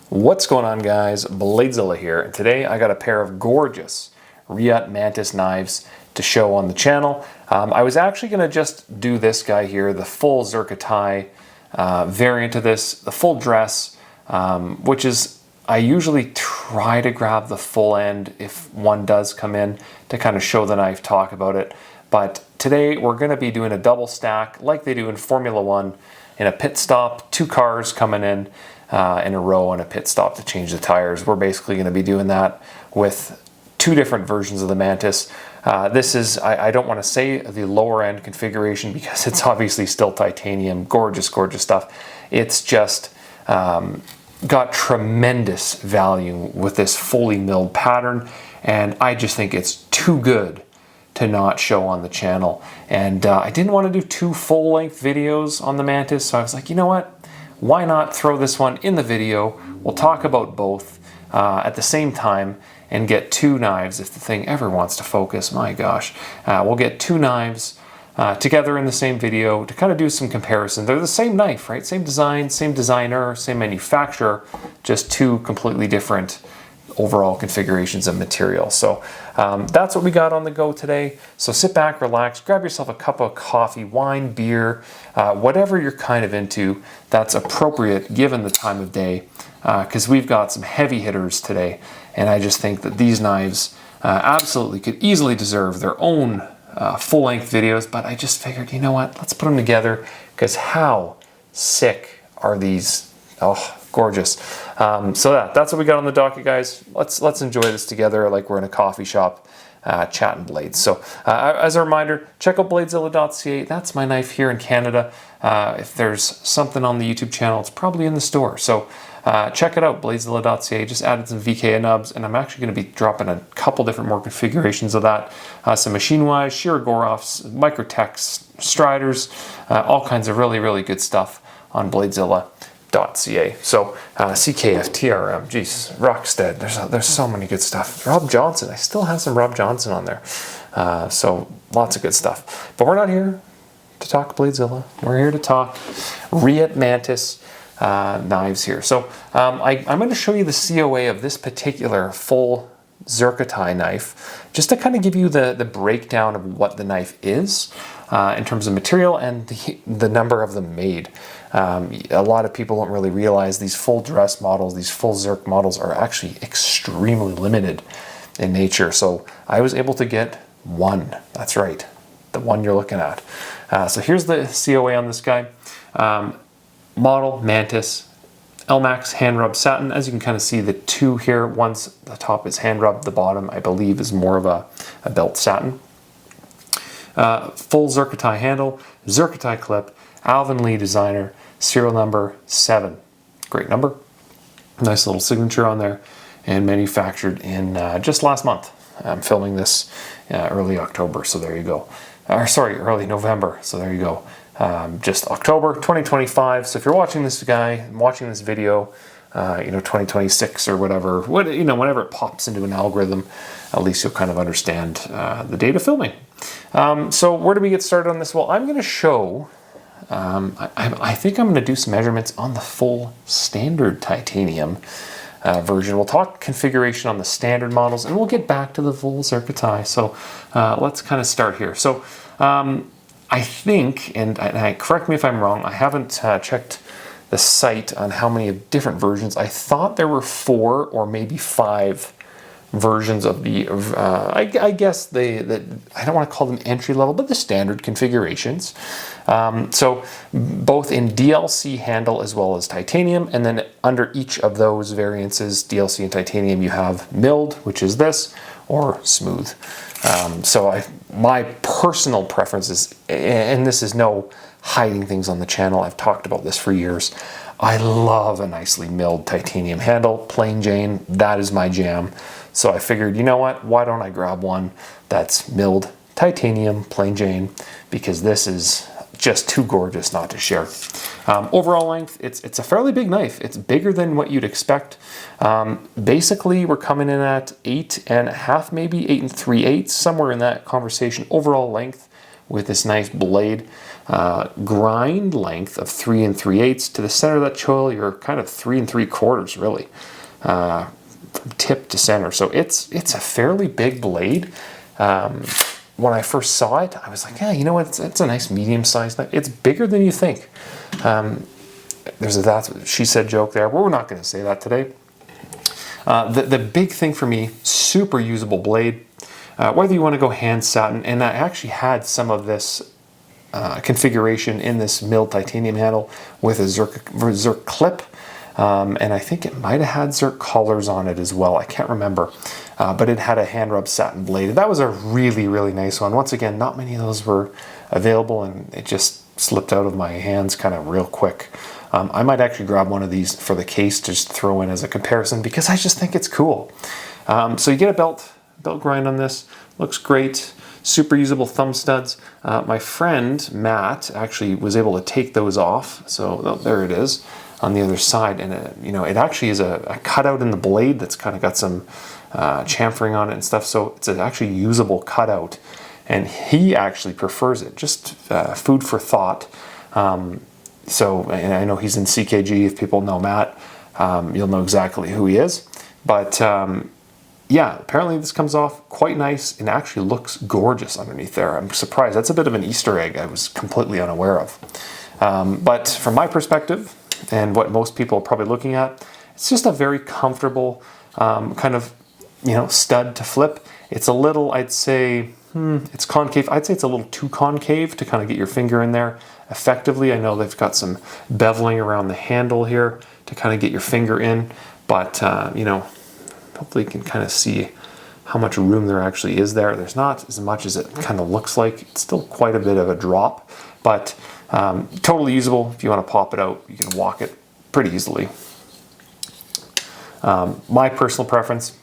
What's going on, guys? Bladezilla here, and today I got a pair of gorgeous Reate Mantis knives to show on the channel. I was actually going to just do this guy here, the full Zircuti variant of this, the full dress, which is, I usually try to grab the full end if one does come in to kind of show the knife, talk about it. But today we're going to be doing a double stack like they do in Formula One in a pit stop, 2 cars coming in a row and a pit stop to change the tires. We're basically going to be doing that with 2 different versions of the Mantis. This is, I don't want to say the lower end configuration because it's obviously still titanium, gorgeous, gorgeous stuff. It's just got tremendous value with this fully milled pattern, and I just think it's too good to not show on the channel. And I didn't want to do 2 full-length videos on the Mantis, so I was like, you know what? Why not throw this one in the video? We'll talk about both at the same time and get 2 knives if the thing ever wants to focus. My gosh. We'll get 2 knives together in the same video to kind of do some comparison. They're the same knife, right? Same design, same designer, same manufacturer, just 2 completely different overall configurations of material. So that's what we got on the go today. So sit back, relax, grab yourself a cup of coffee, wine, beer, whatever you're kind of into that's appropriate given the time of day, because we've got some heavy hitters today, and I just think that these knives absolutely could easily deserve their own full-length videos, but I just figured, you know what, let's put them together, because how sick are these? Oh, gorgeous. So that's what we got on the docket, guys. Let's enjoy this together like we're in a coffee shop chatting blades. So as a reminder, check out bladezilla.ca. That's my knife here in Canada. If there's something on the YouTube channel, it's probably in the store. So check it out, bladezilla.ca. Just added some VKA nubs, and I'm actually going to be dropping a couple different more configurations of that. Some machine-wise, Shirogoroffs, Microtechs, Striders, all kinds of really, really good stuff on Bladezilla.ca. So CKF, TRM, geez, Rockstead, there's so many good stuff. Rob Johnson, I still have some Rob Johnson on there. So lots of good stuff. But we're not here to talk Bladezilla. We're here to talk Reate Mantis knives here. So I'm going to show you the COA of this particular full Zircuti knife, just to kind of give you the breakdown of what the knife is in terms of material and the number of them made. A lot of people don't really realize these full dress models, these full Zirk models are actually extremely limited in nature. So I was able to get 1. That's right, the one you're looking at. So here's the COA on this guy. Model Mantis, Elmax hand rub satin. As you can kind of see, the 2 here, one's the top is hand rubbed, the bottom I believe is more of a belt satin. Full Zircuti handle, Zircuti clip, Alvin Lee designer, serial number 7. Great number. Nice little signature on there, and manufactured in just last month. I'm filming this early October, so there you go. Early November, so there you go. Just October 2025. So if you're watching this watching this video, 2026 or whatever, whenever it pops into an algorithm, at least you'll kind of understand the date of filming. So where do we get started on this? Well, I'm going to show, I think I'm going to do some measurements on the full standard titanium version. We'll talk configuration on the standard models, and we'll get back to the full Zircuti. So let's kind of start here. So I think, and correct me if I'm wrong, I haven't checked the site on how many different versions. I thought there were 4 or maybe 5 versions of the, I guess I don't want to call them entry level, but the standard configurations. So both in DLC handle as well as titanium, and then under each of those variances, DLC and titanium, you have milled, which is this, or smooth. So my personal preference is, and this is no hiding things on the channel, I've talked about this for years, I love a nicely milled titanium handle, plain Jane, that is my jam. So I figured, you know what, why don't I grab one that's milled titanium, plain Jane, because this is just too gorgeous not to share. Overall length, it's a fairly big knife. It's bigger than what you'd expect. Basically, we're coming in at 8.5, maybe 8 3/8, somewhere in that conversation. Overall length with this nice blade. grind length of 3 3/8. To the center of that choil, you're kind of 3 3/4 really, from tip to center. So it's a fairly big blade. When I first saw it, I was like, yeah, you know what? It's a nice medium-sized knife. It's bigger than you think. There's a that's what she said joke there. Well, we're not going to say that today. The big thing for me, super usable blade. Whether you want to go hand satin, and I actually had some of this configuration in this milled titanium handle with a Zirc clip, and I think it might have had Zirc collars on it as well. I can't remember, but it had a hand rub satin blade. That was a really, really nice one. Once again, not many of those were available, and it just slipped out of my hands kind of real quick. I might actually grab one of these for the case to just throw in as a comparison because I just think it's cool. So you get a belt grind on this. Looks great. Super usable thumb studs. My friend Matt actually was able to take those off. So there it is on the other side, and it actually is a cutout in the blade that's kind of got some chamfering on it and stuff. So it's an actually usable cutout, and he actually prefers it. Just food for thought. And I know he's in CKG. If people know Matt, you'll know exactly who he is. But yeah, apparently this comes off quite nice and actually looks gorgeous underneath there. I'm surprised. That's a bit of an Easter egg I was completely unaware of. But from my perspective, and what most people are probably looking at, it's just a very comfortable kind of, stud to flip. It's a little, I'd say, it's concave. I'd say it's a little too concave to kind of get your finger in there effectively. I know they've got some beveling around the handle here to kind of get your finger in, but hopefully you can kind of see how much room there actually is there. There's not as much as it kind of looks like. It's still quite a bit of a drop, but totally usable. If you want to pop it out, you can walk it pretty easily. My personal preference,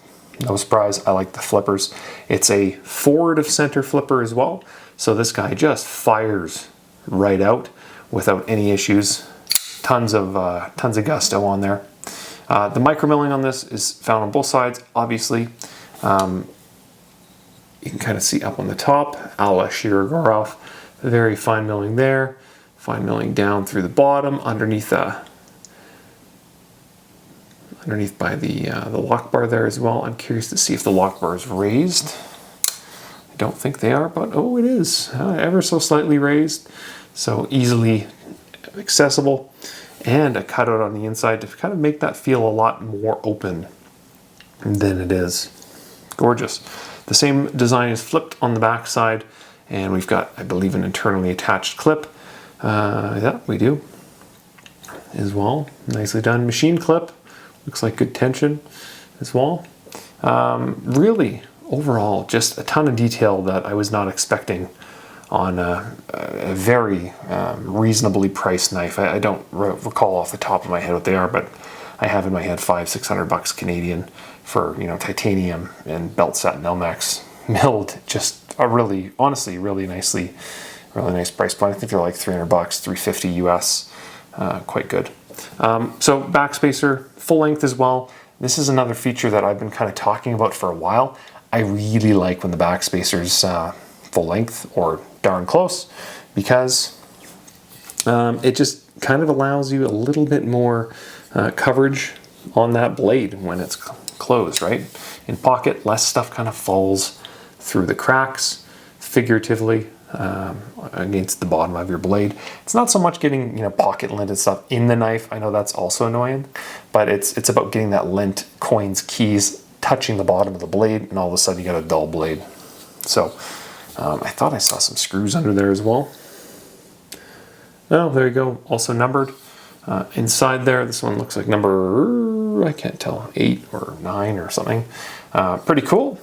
no surprise, I like the flippers. It's a forward of center flipper as well. So this guy just fires right out without any issues. Tons of gusto on there. The micromilling on this is found on both sides, obviously. You can kind of see up on the top, a la Shirogorov. Very fine milling there. Fine milling down through the bottom, underneath by the lock bar there as well. I'm curious to see if the lock bar is raised. I don't think they are, but oh, it is ever so slightly raised. So easily accessible, and a cutout on the inside to kind of make that feel a lot more open than it is. Gorgeous. The same design is flipped on the back side, and we've got, I believe, an internally attached clip. Yeah, we do as well. Nicely done. Machine clip. Looks like good tension as well. Really, overall, just a ton of detail that I was not expecting on a very reasonably priced knife. I don't recall off the top of my head what they are, but I have in my head $500-600 Canadian for titanium and belt satin Elmax milled. Just a really, honestly, really nice price point. I think they're like $300, $350 US. Quite good. So backspacer, full length as well. This is another feature that I've been kind of talking about for a while. I really like when the backspacer's full length or darn close, because it just kind of allows you a little bit more coverage on that blade when it's closed, right? In pocket, less stuff kind of falls through the cracks, figuratively, against the bottom of your blade. It's not so much getting pocket lint and stuff in the knife. I know that's also annoying, but it's about getting that lint, coins, keys touching the bottom of the blade, and all of a sudden you got a dull blade. So I thought I saw some screws under there as well. Oh, there you go. Also numbered. Inside there, this one looks like number, I can't tell, 8 or 9 or something. Pretty cool.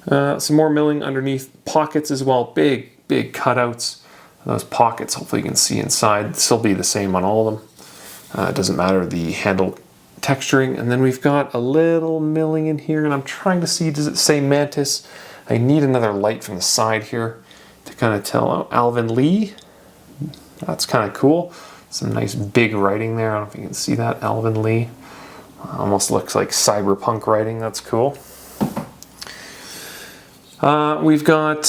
Some more milling underneath, pockets as well. Big cutouts. Those pockets, hopefully you can see inside. This will be the same on all of them. It doesn't matter the handle texturing. And then we've got a little milling in here, and I'm trying to see, does it say Mantis? I need another light from the side here to kind of tell. Oh, Alvin Lee. That's kind of cool. Some nice big writing there. I don't know if you can see that. Alvin Lee. Almost looks like cyberpunk writing. That's cool. We've got,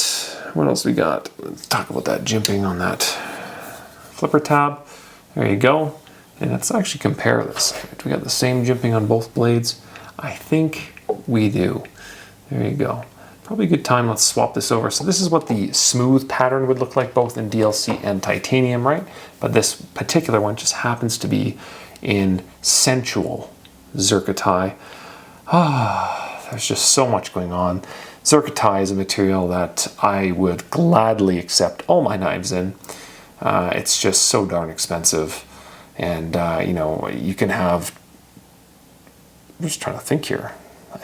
what else we got? Let's talk about that jimping on that flipper tab. There you go. And let's actually compare this. Do we got the same jimping on both blades? I think we do. There you go. Probably a good time, let's swap this over. So this is what the smooth pattern would look like both in DLC and titanium, right? But this particular one just happens to be in sensual Zircuti. There's just so much going on. Zircuti is a material that I would gladly accept all my knives in. It's just so darn expensive. And, you know, you can have, I'm just trying to think here.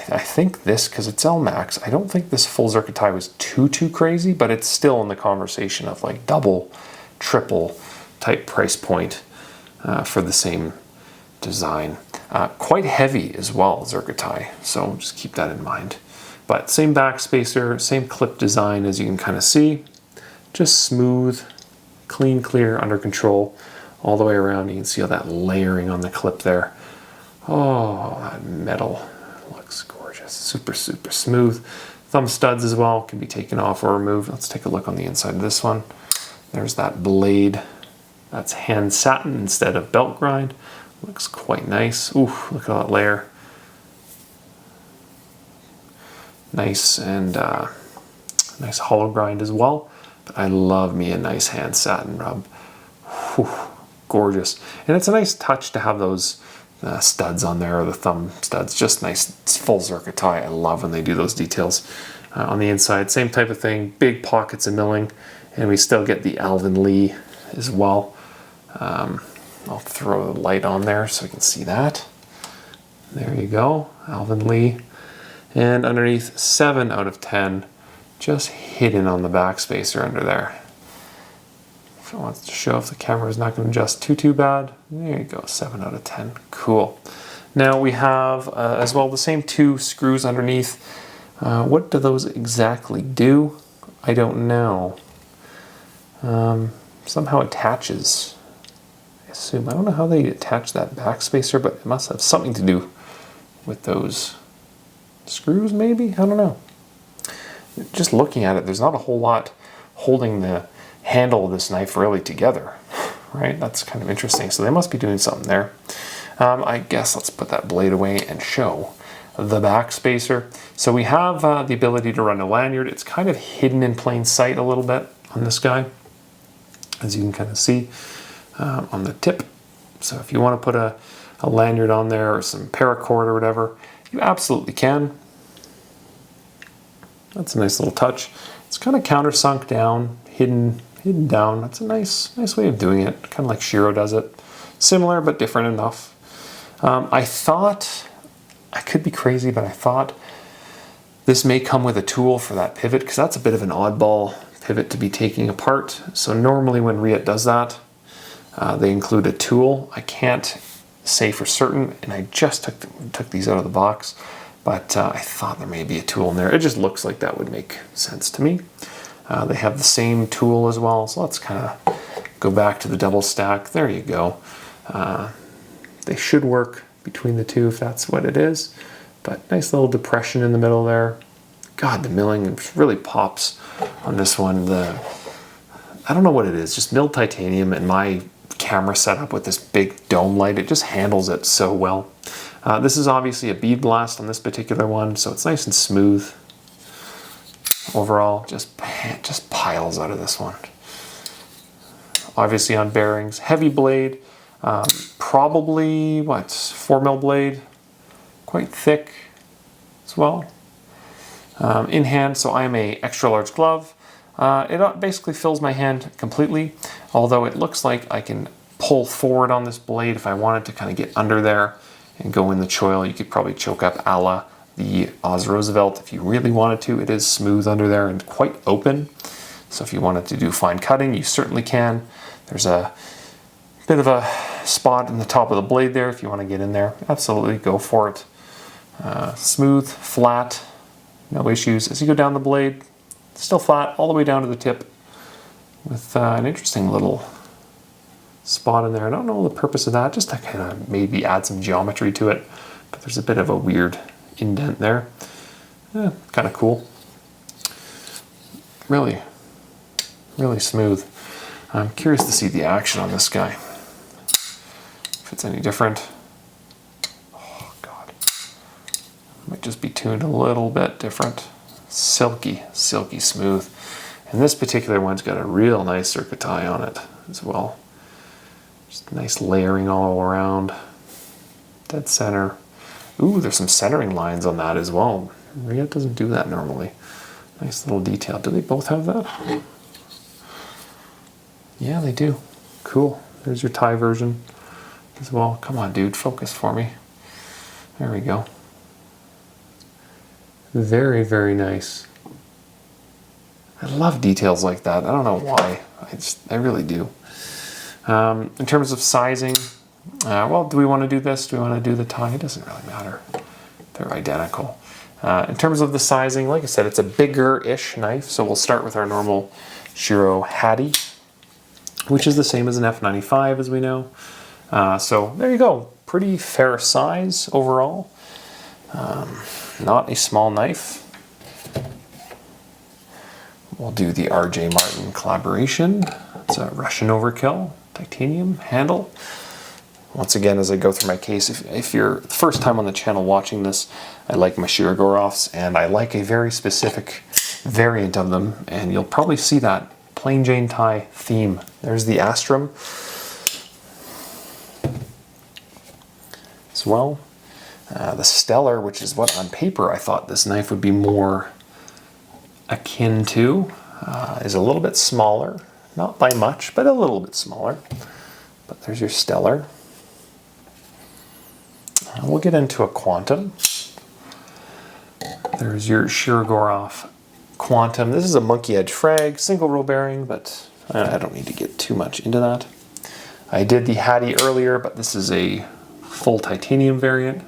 I think this, because it's LMAX, I don't think this full Zircuti was too crazy, but it's still in the conversation of like double, triple type price point for the same design. Quite heavy as well, Zircuti, so just keep that in mind. But same backspacer, same clip design as you can kind of see. Just smooth, clean, clear, under control all the way around. You can see all that layering on the clip there. Oh, that metal looks gorgeous. Super smooth. Thumb studs as well can be taken off or removed. Let's take a look on the inside of this one. There's that blade. That's hand satin instead of belt grind. Looks quite nice. Ooh, look at that layer. Nice and nice hollow grind as well. But I love me a nice hand satin rub. Whew, gorgeous. And it's a nice touch to have those studs on there, or the thumb studs. Just nice. It's full Zircuti. I love when they do those details. On the inside, same type of thing. Big pockets of milling. And we still get the Alvin Lee as well. I'll throw the light on there so you can see that. There you go, Alvin Lee. And underneath, 7 out of 10, just hidden on the backspacer under there. If it wants to show if the camera is not going to adjust too bad, there you go, 7 out of 10. Cool. Now we have as well the same 2 screws underneath. What do those exactly do? I don't know. Somehow attaches. I assume. I don't know how they attach that backspacer, but it must have something to do with those screws, maybe? I don't know. Just looking at it, there's not a whole lot holding the handle of this knife really together, right? That's kind of interesting. So they must be doing something there. I guess let's put that blade away and show the backspacer. So we have the ability to run a lanyard. It's kind of hidden in plain sight a little bit on this guy, as you can kind of see on the tip. So if you want to put a lanyard on there or some paracord or whatever, you absolutely can. That's a nice little touch. It's kind of countersunk down, hidden down. That's a nice way of doing it, kind of like Shiro does it. Similar but different enough. I thought, I could be crazy, but I thought this may come with a tool for that pivot, because that's a bit of an oddball pivot to be taking apart. So normally when Reate does that, they include a tool. I can't say for certain, and I just took these out of the box, but I thought there may be a tool in there. It just looks like that would make sense to me. They have the same tool as well, so let's kind of go back to the double stack. There you go. They should work between the two if that's what it is, but nice little depression in the middle there. God, the milling really pops on this one. I don't know what it is, just milled titanium, and my camera setup with this big dome light, it just handles it so well. This is obviously a bead blast on this particular one, so it's nice and smooth. Overall, just piles out of this one. Obviously on bearings, heavy blade, probably what, 4mm blade, quite thick as well. In hand, so I am a extra large glove. It basically fills my hand completely, although it looks like I can pull forward on this blade if I wanted to kind of get under there and go in the choil. You could probably choke up a la the Oz Roosevelt if you really wanted to. It is smooth under there and quite open, so if you wanted to do fine cutting, you certainly can. There's a bit of a spot in the top of the blade there if you want to get in there. Absolutely, go for it. Smooth, flat, no issues. As you go down the blade, still flat all the way down to the tip with an interesting little spot in there. I don't know the purpose of that, just to kind of maybe add some geometry to it, but there's a bit of a weird indent there. Kind of cool. Really smooth. I'm curious to see the action on this guy. If it's any different. Oh God. Might just be tuned a little bit different. Silky, silky smooth. And this particular one's got a real nice Zircuti on it as well. Just nice layering all around. Dead center. Ooh, there's some centering lines on that as well. Reate doesn't do that normally. Nice little detail. Do they both have that? Yeah, they do. Cool. There's your Thai version as well. Come on, dude, focus for me. There we go. Very, very nice. I love details like that. I don't know why. I really do. In terms of sizing, well, do we want to do this? Do we want to do the Thai? It doesn't really matter. They're identical. In terms of the sizing, like I said, it's a bigger-ish knife, so we'll start with our normal Shiro Hattie, which is the same as an F95, as we know. So there you go. Pretty fair size overall. Not a small knife. We'll do the RJ Martin collaboration. It's a Russian Overkill titanium handle. Once again, as I go through my case, if you're the first time on the channel watching this, I like my Shirogorofs, and I like a very specific variant of them, and you'll probably see that plain Jane Thai theme. There's the Astrum as well. The Stellar, which is what on paper I thought this knife would be more akin to, is a little bit smaller. Not by much, but a little bit smaller. But there's your Stellar. We'll get into a Quantum. There's your Shirogorov Quantum. This is a monkey edge frag, single row bearing, but I don't need to get too much into that. I did the Hattie earlier, but this is a full titanium variant.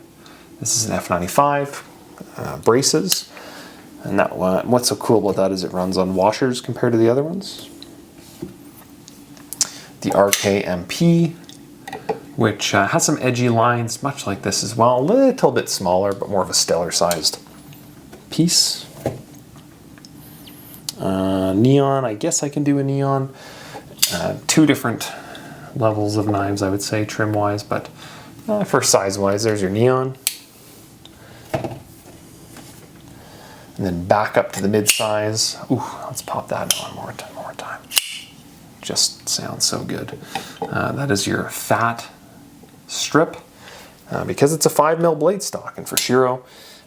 This is an F95 braces, and that one, what's so cool about that is it runs on washers compared to the other ones. The RKMP, which has some edgy lines, much like this as well. A little bit smaller, but more of a Stellar-sized piece. Neon, I guess I can do a Neon. Two different levels of knives, I would say, trim-wise, but for size-wise, there's your Neon. And then back up to the mid-size. Ooh, let's pop that on one more time. Just sounds so good. That is your fat strip, because it's a 5mm blade stock, and for Shiro,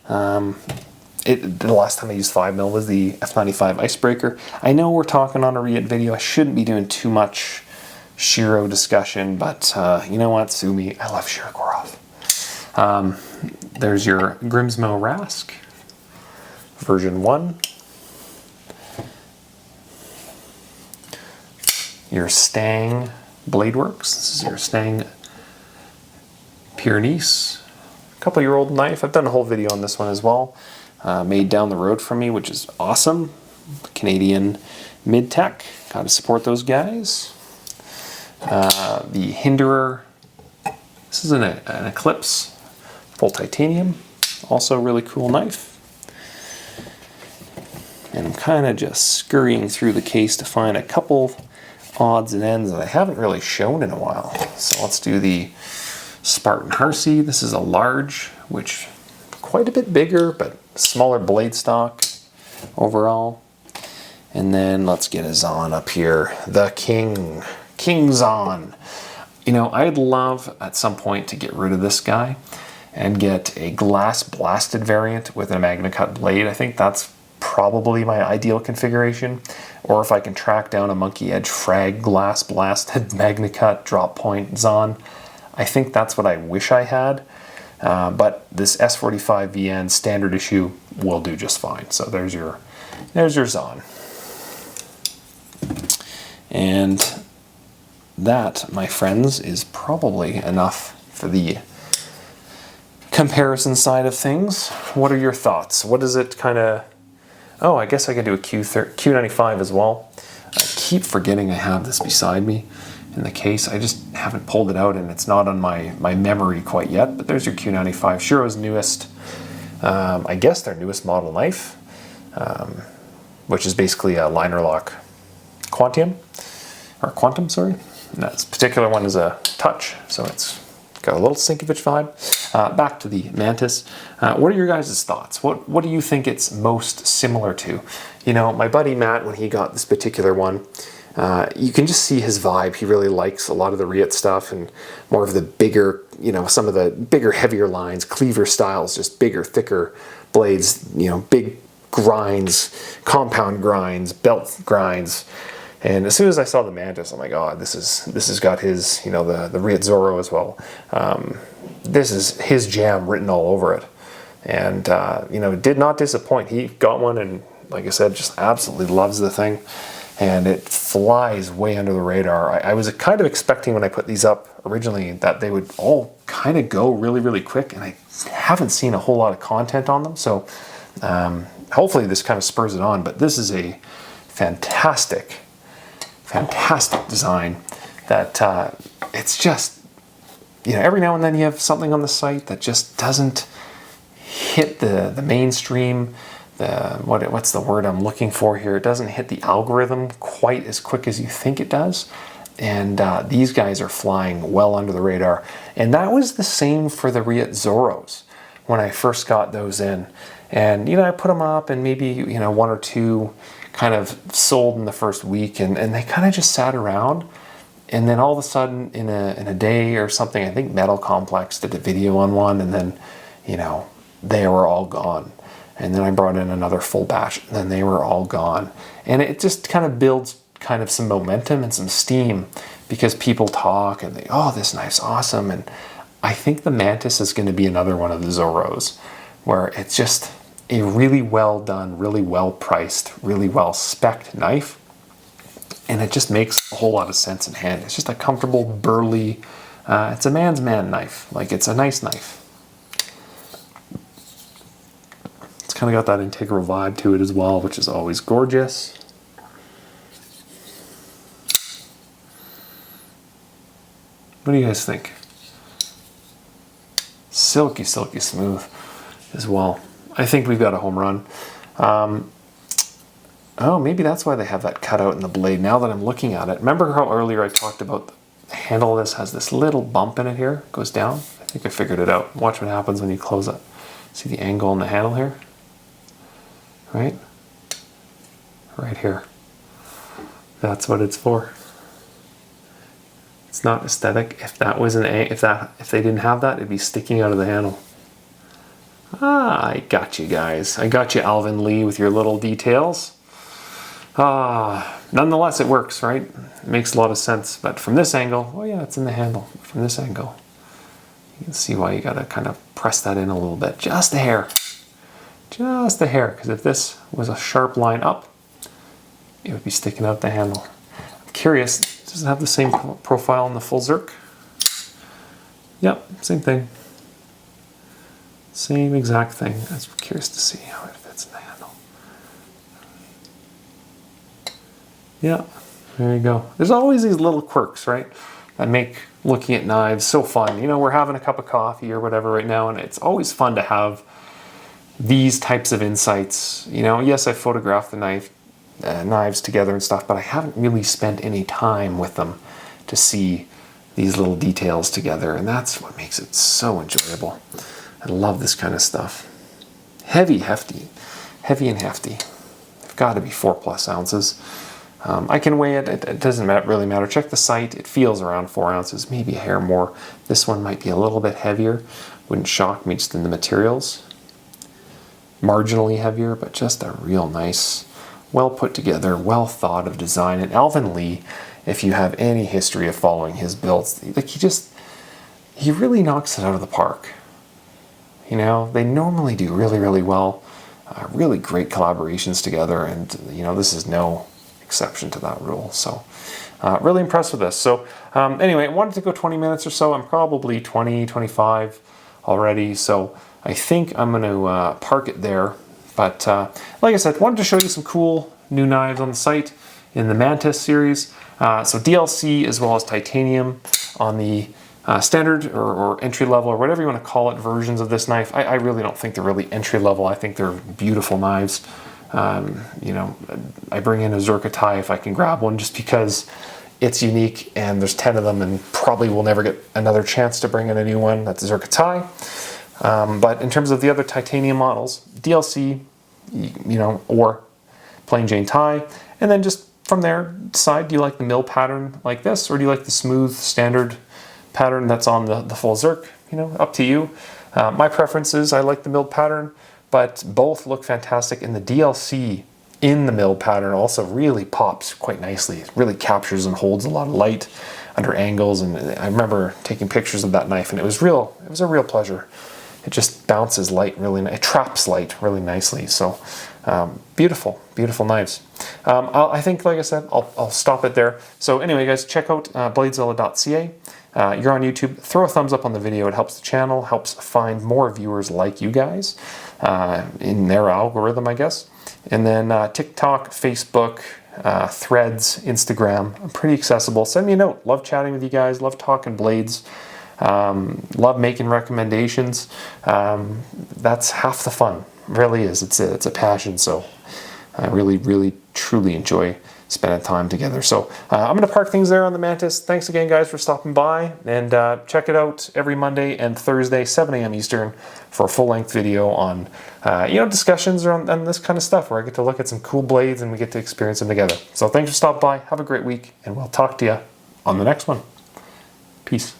the last time I used 5mm was the F95 Icebreaker. I know we're talking on a Reate video. I shouldn't be doing too much Shiro discussion, but you know what? Sue me. I love Shirogorov. There's your Grimsmo Rask version 1. Your Stang Bladeworks. This is your Stang Pyrenees. A couple-year-old knife. I've done a whole video on this one as well. Made down the road from me, which is awesome. Canadian mid-tech. Got to support those guys. The Hinderer. This is an Eclipse full titanium. Also a really cool knife. And I'm kind of just scurrying through the case to find a couple odds and ends that I haven't really shown in a while. So let's do the Spartan Hersey. This is a large, which quite a bit bigger, but smaller blade stock overall. And then let's get a Zahn up here. The King Zahn. You know, I'd love at some point to get rid of this guy and get a glass blasted variant with a Magna Cut blade. I think that's probably my ideal configuration. Or if I can track down a monkey edge frag glass blasted Magna Cut drop point Zahn, I think that's what I wish I had. But this S45 VN standard issue will do just fine. So there's your Zahn. And that, my friends, is probably enough for the comparison side of things. What are your thoughts? What is it kind of... Oh, I guess I could do a Q95 as well. I keep forgetting I have this beside me in the case. I just haven't pulled it out, and it's not on my memory quite yet. But there's your Q95, Shiro's newest, I guess their newest model knife, which is basically a liner lock Quantium. or Quantum, sorry. And this particular one is a touch, so it's got a little Sienkiewicz vibe. Back to the Mantis. What are your guys' thoughts? What do you think it's most similar to? You know, my buddy Matt, when he got this particular one, you can just see his vibe. He really likes a lot of the Reate stuff and more of the bigger, you know, some of the bigger, heavier lines, cleaver styles, just bigger, thicker blades, you know, big grinds, compound grinds, belt grinds. And as soon as I saw the Mantis, oh my God, this has got his, you know, the Reate Zorro as well. This is his jam written all over it. And, you know, did not disappoint. He got one and, like I said, just absolutely loves the thing. And it flies way under the radar. I was kind of expecting when I put these up originally that they would all kind of go really, really quick. And I haven't seen a whole lot of content on them. So hopefully this kind of spurs it on. But this is a fantastic design that it's just, you know, every now and then you have something on the site that just doesn't hit the mainstream, what's the word I'm looking for here? It doesn't hit the algorithm quite as quick as you think it does. And these guys are flying well under the radar. And that was the same for the Reate Zorros when I first got those in. And, you know, I put them up and maybe, you know, one or two kind of sold in the first week, and they kind of just sat around. And then all of a sudden in a day or something, I think Metal Complex did a video on one, and then, you know, they were all gone. And then I brought in another full batch, and then they were all gone. And it just kind of builds kind of some momentum and some steam because people talk and they, oh, this knife's awesome. And I think the Mantis is going to be another one of the Zorros where it's just a really well done, really well priced, really well spec'd knife. And it just makes a whole lot of sense in hand. It's just a comfortable, burly, it's a man's man knife. Like, it's a nice knife. It's kind of got that integral vibe to it as well, which is always gorgeous. What do you guys think? Silky, silky smooth as well. I think we've got a home run. Oh, maybe that's why they have that cutout in the blade now that I'm looking at it. Remember how earlier I talked about the handle of this has this little bump in it here? It goes down? I think I figured it out. Watch what happens when you close it. See the angle on the handle here? Right? Right here. That's what it's for. It's not aesthetic. If that was if they didn't have that, it'd be sticking out of the handle. Ah, I got you guys. I got you, Alvin Lee, with your little details. Nonetheless, it works, right? It makes a lot of sense. But from this angle, oh yeah, it's in the handle. From this angle, you can see why you gotta kind of press that in a little bit. Just a hair. Just a hair. Because if this was a sharp line up, it would be sticking out the handle. I'm curious, does it have the same profile in the full Zirk? Yep, same thing. Same exact thing. I'm curious to see how it fits in the handle. Yeah, there you go. There's always these little quirks, right, that make looking at knives so fun. You know, we're having a cup of coffee or whatever right now, and it's always fun to have these types of insights. You know, yes, I photographed the knives together and stuff, but I haven't really spent any time with them to see these little details together, and that's what makes it so enjoyable. I love this kind of stuff. Heavy, hefty. Heavy and hefty. They've got to be 4+ ounces. I can weigh it. It doesn't really matter. Check the site. It feels around 4 ounces, maybe a hair more. This one might be a little bit heavier. Wouldn't shock me just in the materials. Marginally heavier, but just a real nice, well put together, well thought of design. And Alvin Lee, if you have any history of following his builds, like he really knocks it out of the park. You know, they normally do really, really well. Really great collaborations together, and you know, this is no exception to that rule. So really impressed with this. So anyway, I wanted to go 20 minutes or so. I'm probably 20, 25 already. So I think I'm going to park it there. But like I said, wanted to show you some cool new knives on the site in the Mantis series. So DLC as well as titanium on the standard or entry level or whatever you want to call it versions of this knife. I really don't think they're really entry level. I think they're beautiful knives. You know, I bring in a Zircuti if I can grab one, just because It's unique, and there's 10 of them, and probably we'll never get another chance to bring in a new one. That's Zircuti. But in terms of the other titanium models, DLC, you know, or plain Jane tie, and then just from there, decide, do you like the mill pattern like this, or do you like the smooth standard pattern that's on the full Zirk? You know, up to you. My preference is I like the milled pattern, but both look fantastic, and the DLC in the milled pattern also really pops quite nicely. It really captures and holds a lot of light under angles, and I remember taking pictures of that knife, and it was a real pleasure. It just bounces light really, it traps light really nicely. So beautiful, beautiful knives. I think, like I said, I'll stop it there. So anyway, guys, check out bladezilla.ca. You're on YouTube, throw a thumbs up on the video. It helps the channel, helps find more viewers like you guys in their algorithm, I guess. And then TikTok, Facebook, Threads, Instagram, I'm pretty accessible. Send me a note. Love chatting with you guys, love talking blades, love making recommendations. That's half the fun, really is. It's a passion, so I really, truly enjoy spending time together. So I'm going to park things there on the Mantis. Thanks again, guys, for stopping by, and check it out every Monday and Thursday, 7 a.m. Eastern, for a full-length video on discussions on this kind of stuff, where I get to look at some cool blades and we get to experience them together. So thanks for stopping by. Have a great week, and we'll talk to you on the next one. Peace.